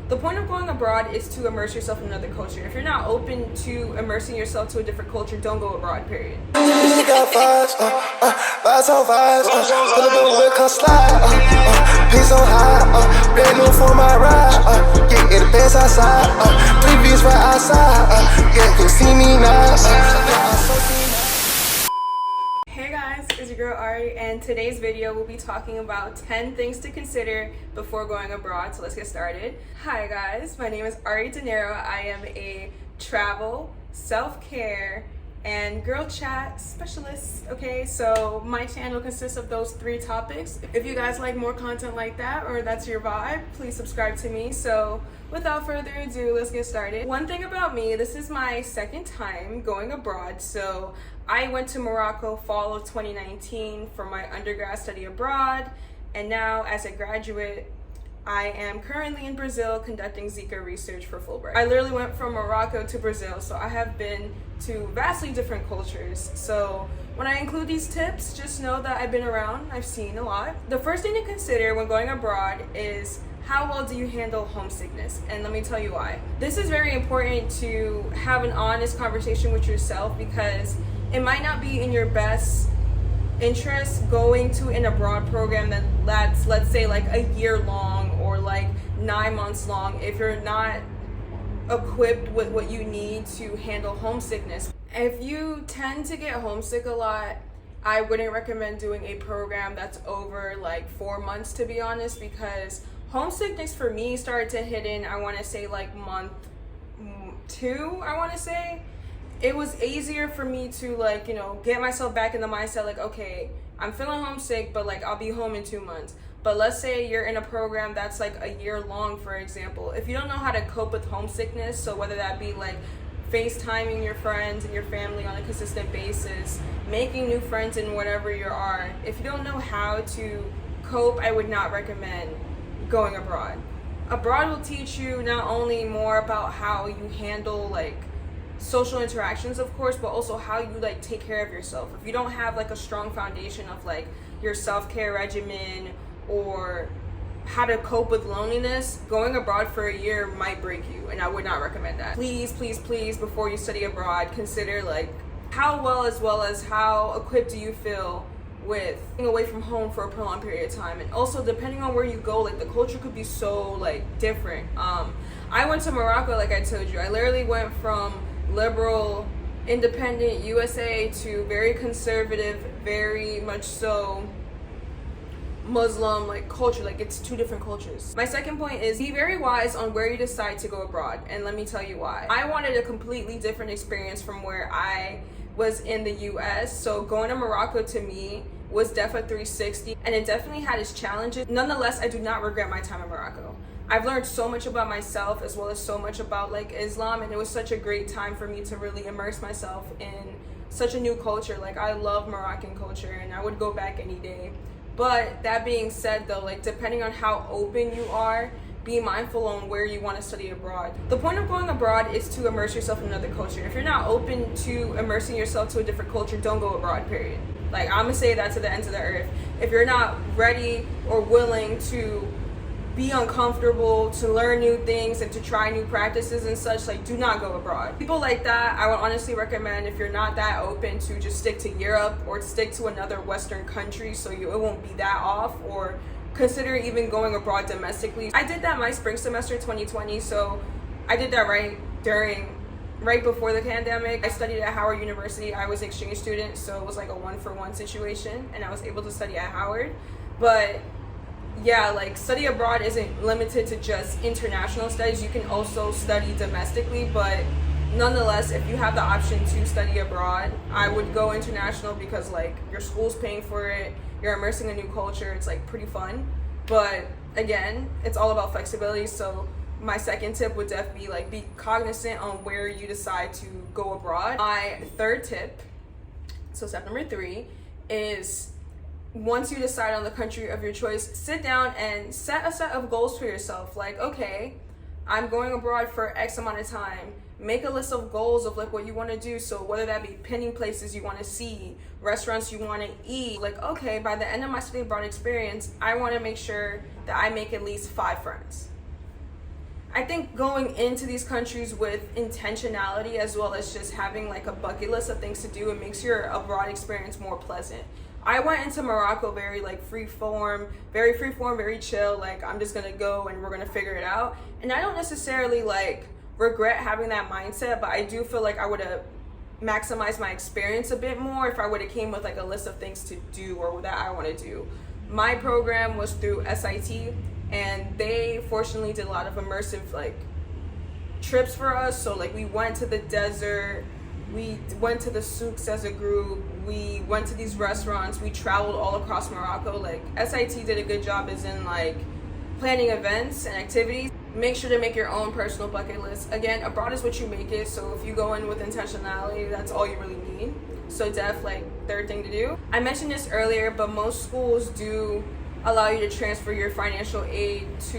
The point of going abroad is to immerse yourself in another culture. If you're not open to immersing yourself to a different culture, don't go abroad, period. Got vibes, vibes on vibes, pull up in the whip, come slide, pace on high, brand new for my ride, yeah, the best outside, 3 V's right outside, yeah, you see me now, Hey guys, it's your girl Ari, and today's video we'll be talking about 10 things to consider before going abroad. So let's get started. Hi guys, my name is Ari De Niro. I am a travel, self-care, and girl chat specialist. Okay, so my channel consists of those 3 topics. If you guys like more content like that, or that's your vibe, please subscribe to me. So without further ado, let's get started. One thing about me, this is my second time going abroad. So I went to Morocco fall of 2019 for my undergrad study abroad, and now as a graduate I am currently in Brazil conducting Zika research for Fulbright. I literally went from Morocco to Brazil, so I have been to vastly different cultures. So when I include these tips, just know that I've been around, I've seen a lot. The first thing to consider when going abroad is how well do you handle homesickness? And let me tell you why. This is very important to have an honest conversation with yourself, because it might not be in your best interest going to an abroad program that's let's say like a year long or like 9 months long if you're not equipped with what you need to handle homesickness. If you tend to get homesick a lot, I wouldn't recommend doing a program that's over like 4 months, to be honest, because homesickness for me started to hit in, I want to say like month 2, I want to say. It was easier for me to like, get myself back in the mindset like, okay, I'm feeling homesick, but like I'll be home in 2 months. But let's say you're in a program that's like a year long, for example. If you don't know how to cope with homesickness, so whether that be like FaceTiming your friends and your family on a consistent basis, making new friends in whatever you are, if you don't know how to cope, I would not recommend going abroad. Abroad will teach you not only more about how you handle like social interactions, of course, but also how you like take care of yourself. If you don't have like a strong foundation of like your self-care regimen or how to cope with loneliness, going abroad for a year might break you, and I would not recommend that. Please, please, please, before you study abroad, consider like how well as how equipped do you feel with being away from home for a prolonged period of time. And also, depending on where you go, like the culture could be so like different. I went to Morocco, like I told you. I literally went from liberal, independent USA to very conservative, very much so Muslim like culture. Like it's 2 different cultures. My second point is be very wise on where you decide to go abroad, and let me tell you why. I wanted a completely different experience from where I was in the US, so going to Morocco to me was definitely 360, and it definitely had its challenges. Nonetheless, I do not regret my time in Morocco. I've learned so much about myself as well as so much about like Islam, and it was such a great time for me to really immerse myself in such a new culture. Like I love Moroccan culture and I would go back any day. But that being said though, like depending on how open you are, be mindful on where you want to study abroad. The point of going abroad is to immerse yourself in another culture. If you're not open to immersing yourself to a different culture, don't go abroad, period. Like I'm gonna say that to the ends of the earth. If you're not ready or willing to be uncomfortable, to learn new things and to try new practices and such, like do not go abroad. People like that, I would honestly recommend, if you're not that open, to just stick to Europe or stick to another Western country so it won't be that off, or consider even going abroad domestically. I did that my spring semester 2020, so I did that right before the pandemic. I studied at Howard University. I was an exchange student, so it was like a 1-for-1 situation, and I was able to study at Howard. But yeah, like study abroad isn't limited to just international studies. You can also study domestically, but nonetheless, if you have the option to study abroad, I would go international because like your school's paying for it, you're immersing a new culture, it's like pretty fun. But again, it's all about flexibility. So my second tip would definitely be like be cognizant on where you decide to go abroad. My third tip, so step number 3, is once you decide on the country of your choice, sit down and set a set of goals for yourself. Like, okay, I'm going abroad for X amount of time. Make a list of goals of like what you want to do. So whether that be pending places you want to see, restaurants you want to eat, like, okay, by the end of my study abroad experience, I want to make sure that I make at least 5 friends. I think going into these countries with intentionality, as well as just having like a bucket list of things to do, it makes your abroad experience more pleasant. I went into Morocco very like very free-form, very chill. Like, I'm just gonna go and we're gonna figure it out. And I don't necessarily like regret having that mindset, but I do feel like I would have maximized my experience a bit more if I would have came with like a list of things to do or that I want to do. My program was through SIT, and they fortunately did a lot of immersive like trips for us. So like we went to the desert, we went to the souks as a group, we went to these restaurants, we traveled all across Morocco. Like SIT did a good job as in like planning events and activities. Make sure to make your own personal bucket list. Again, abroad is what you make it. So if you go in with intentionality, that's all you really need. So like third thing to do. I mentioned this earlier, but most schools do allow you to transfer your financial aid to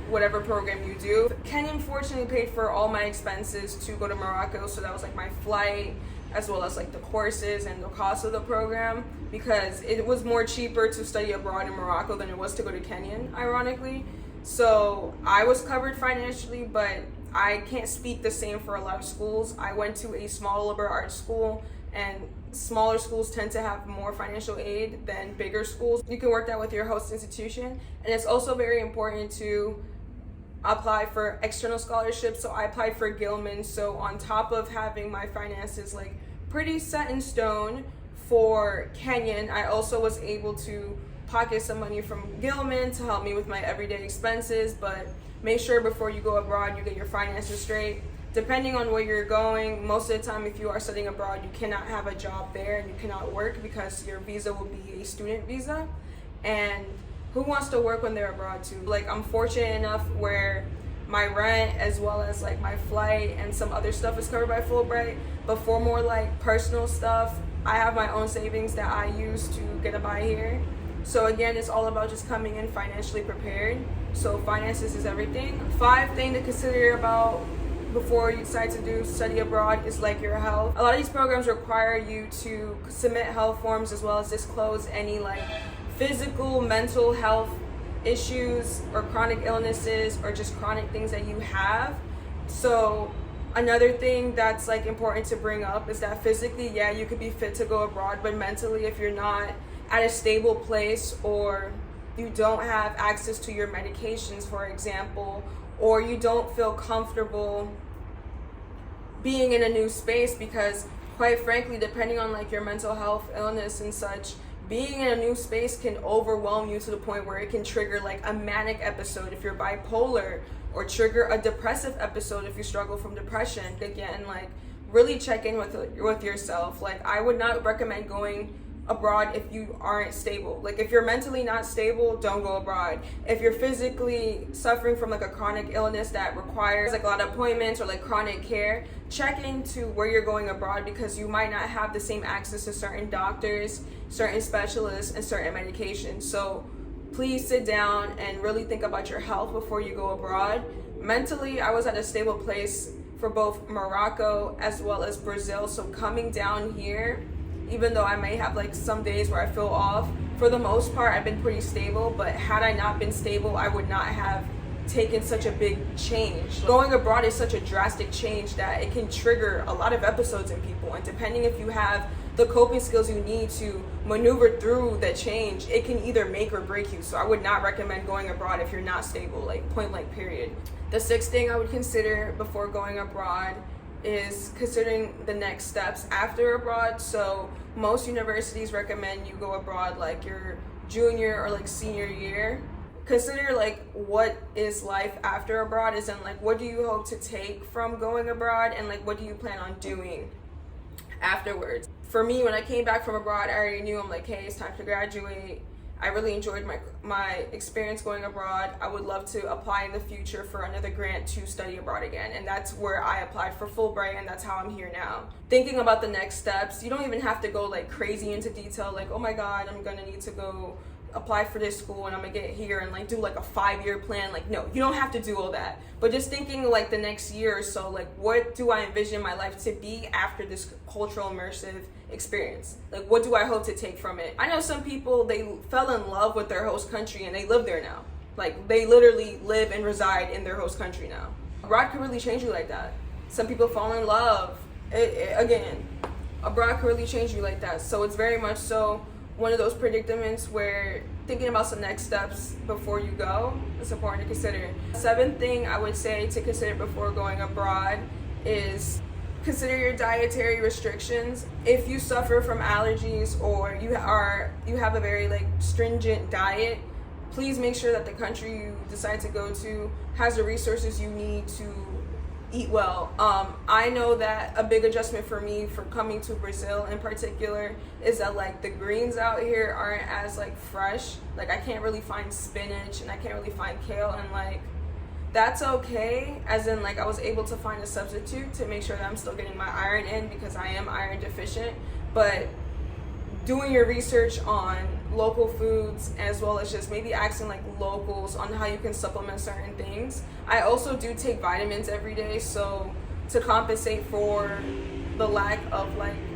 whatever program you do. Kenyan fortunately paid for all my expenses to go to Morocco, so that was like my flight, as well as like the courses and the cost of the program, because it was more cheaper to study abroad in Morocco than it was to go to Kenyan, ironically. So I was covered financially, but I can't speak the same for a lot of schools. I went to a small liberal arts school, and smaller schools tend to have more financial aid than bigger schools. You can work that with your host institution. And it's also very important to apply for external scholarships. So I applied for Gilman. So on top of having my finances like pretty set in stone for Kenyan, I also was able to pocket some money from Gilman to help me with my everyday expenses. But make sure before you go abroad, you get your finances straight. Depending on where you're going, most of the time if you are studying abroad, you cannot have a job there and you cannot work because your visa will be a student visa. And who wants to work when they're abroad too? Like, I'm fortunate enough where my rent as well as like my flight and some other stuff is covered by Fulbright. But for more like personal stuff, I have my own savings that I use to get by here. So again, it's all about just coming in financially prepared. So finances is everything. 5 things to consider about before you decide to study abroad is like your health. A lot of these programs require you to submit health forms as well as disclose any like physical, mental health issues or chronic illnesses or just chronic things that you have. So another thing that's like important to bring up is that physically, yeah, you could be fit to go abroad, but mentally, if you're not at a stable place or you don't have access to your medications, for example, or you don't feel comfortable being in a new space, because quite frankly, depending on like your mental health illness and such, being in a new space can overwhelm you to the point where it can trigger like a manic episode if you're bipolar, or trigger a depressive episode if you struggle from depression. Again, like really check in with yourself. Like, I would not recommend going abroad if you aren't stable. Like, if you're mentally not stable, don't go abroad. If you're physically suffering from like a chronic illness that requires like a lot of appointments or like chronic care, check into where you're going abroad, because you might not have the same access to certain doctors, certain specialists, and certain medications. So please sit down and really think about your health before you go abroad. Mentally, I was at a stable place for both Morocco as well as Brazil. So coming down here, even though I may have like some days where I feel off, for the most part, I've been pretty stable. But had I not been stable, I would not have taken such a big change. Going abroad is such a drastic change that it can trigger a lot of episodes in people. And depending if you have the coping skills you need to maneuver through the change, it can either make or break you. So I would not recommend going abroad if you're not stable, like point blank period. The 6th thing I would consider before going abroad is considering the next steps after abroad. So most universities recommend you go abroad like your junior or like senior year. Consider like what is life after abroad, is in like what do you hope to take from going abroad, and like what do you plan on doing afterwards. For me, when I came back from abroad, I already knew I'm like, hey, it's time to graduate. I really enjoyed my experience going abroad. I would love to apply in the future for another grant to study abroad again. And that's where I applied for Fulbright, and that's how I'm here now. Thinking about the next steps, you don't even have to go like crazy into detail, like, oh my God, I'm gonna need to go apply for this school and I'm gonna get here and like do like a 5-year plan. Like, no, you don't have to do all that. But just thinking like the next year or so, like what do I envision my life to be after this cultural immersive experience? Like, what do I hope to take from it? I know some people, they fell in love with their host country and they live there now. Like, they literally live and reside in their host country now. Abroad could really change you like that. Some people fall in love. Again, abroad could really change you like that. So it's very much so one of those predicaments where thinking about some next steps before you go is important to consider. Seventh thing I would say to consider before going abroad is consider your dietary restrictions. If you suffer from allergies or you have a very stringent diet, please make sure that the country you decide to go to has the resources you need to eat well. I know that a big adjustment for me for coming to Brazil in particular is that the greens out here aren't as fresh. I can't really find spinach and I can't really find kale, and that's okay, as in I was able to find a substitute to make sure that I'm still getting my iron in because I am iron deficient. But doing your research on local foods, as well as just maybe asking locals on how you can supplement certain things. I also do take vitamins every day, so to compensate for the lack of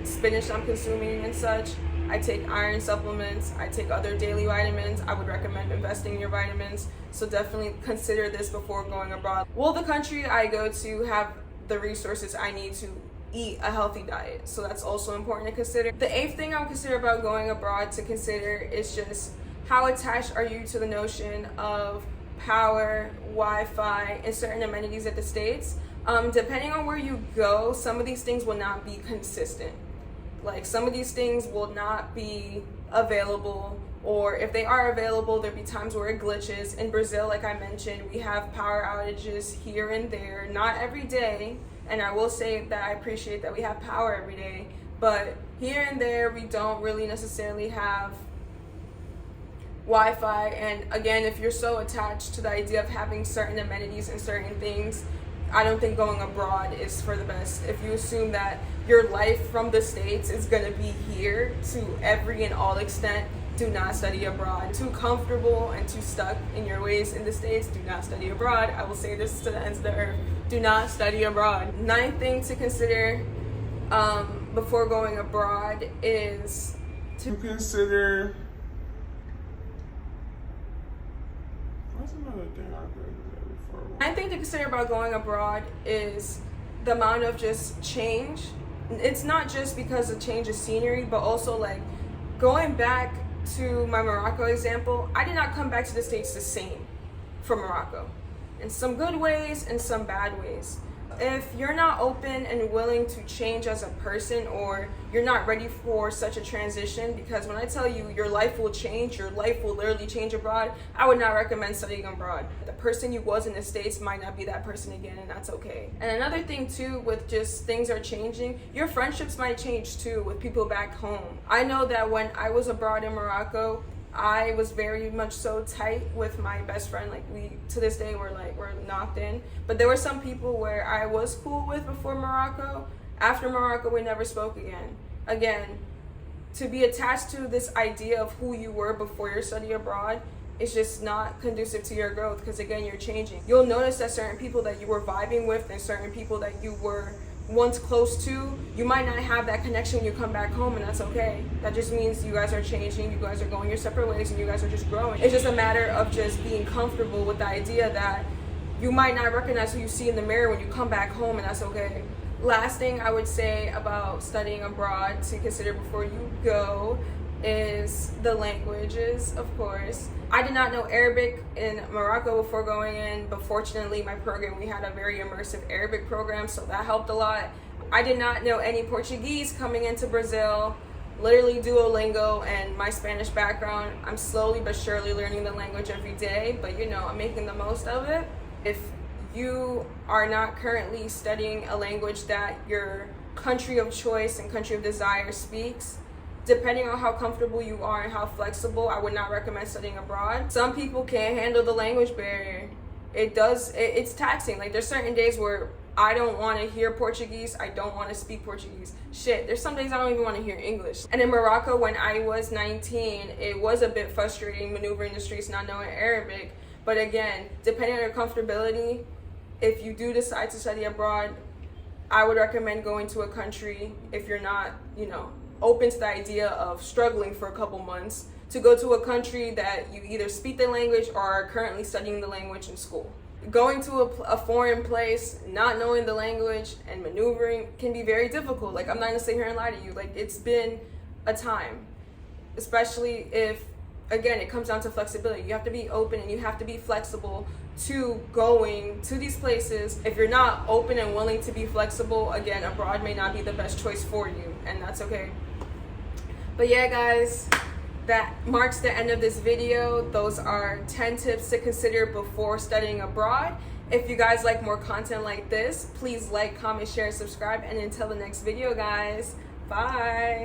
spinach I'm consuming and such, I take iron supplements, I take other daily vitamins. I would recommend investing in your vitamins, so definitely consider this before going abroad. Will the country I go to have the resources I need to eat a healthy diet? So that's also important to consider. The eighth thing I would consider about going abroad to consider is just how attached are you to the notion of power, Wi-Fi, and certain amenities at the States. Depending on where you go, some of these things will not be consistent. Some of these things will not be available, or if they are available, there'll be times where it glitches. In Brazil, like I mentioned, we have power outages here and there, not every day. And I will say that I appreciate that we have power every day, but here and there we don't really necessarily have Wi-Fi. And again, if you're so attached to the idea of having certain amenities and certain things, I don't think going abroad is for the best. If you assume that your life from the States is going to be here to every and all extent, do not study abroad. Too comfortable and too stuck in your ways in the States, do not study abroad. I will say this to the ends of the earth. Do not study abroad. Ninth thing to consider before going abroad is to consider. What's another thing I could do before? Ninth thing to consider about going abroad is the amount of just change. It's not just because of change of scenery, but also going back to my Morocco example. I did not come back to the States the same from Morocco. In some good ways and some bad ways. If you're not open and willing to change as a person, or you're not ready for such a transition, because when I tell you your life will change, your life will literally change abroad, I would not recommend studying abroad. The person you was in the States might not be that person again, and that's okay. And another thing too, with just things are changing, your friendships might change too with people back home. I know that when I was abroad in Morocco, I was very much so tight with my best friend. We to this day we're knocked in. But there were some people where I was cool with before Morocco. After Morocco, we never spoke again. Again, to be attached to this idea of who you were before your study abroad is just not conducive to your growth, because again, you're changing. You'll notice that certain people that you were vibing with and certain people that you were once close to, you might not have that connection when you come back home, and that's okay. That just means you guys are changing, you guys are going your separate ways, and you guys are just growing. It's just a matter of just being comfortable with the idea that you might not recognize who you see in the mirror when you come back home, and that's okay. Last thing I would say about studying abroad to consider before you go is the languages, of course. I did not know Arabic in Morocco before going in, but fortunately my program, we had a very immersive Arabic program, so that helped a lot. I did not know any Portuguese coming into Brazil. Literally Duolingo and my Spanish background, I'm slowly but surely learning the language every day, but I'm making the most of it. If you are not currently studying a language that your country of choice and country of desire speaks, depending on how comfortable you are and how flexible, I would not recommend studying abroad. Some people can't handle the language barrier. It's taxing. There's certain days where I don't want to hear Portuguese, I don't want to speak Portuguese. Shit, there's some days I don't even want to hear English. And in Morocco, when I was 19, it was a bit frustrating maneuvering the streets not knowing Arabic. But again, depending on your comfortability, if you do decide to study abroad, I would recommend going to a country, if you're not, open to the idea of struggling for a couple months, to go to a country that you either speak the language or are currently studying the language in school. going to a foreign place, not knowing the language and maneuvering can be very difficult. Like, I'm not gonna sit here and lie to you. Like, it's been a time, especially if, again, it comes down to flexibility. You have to be open and you have to be flexible to going to these places. If you're not open and willing to be flexible, again, abroad may not be the best choice for you, and that's okay. But yeah, guys, that marks the end of this video. Those are 10 tips to consider before studying abroad. If you guys like more content like this, please like, comment, share, subscribe, and until the next video, guys, bye.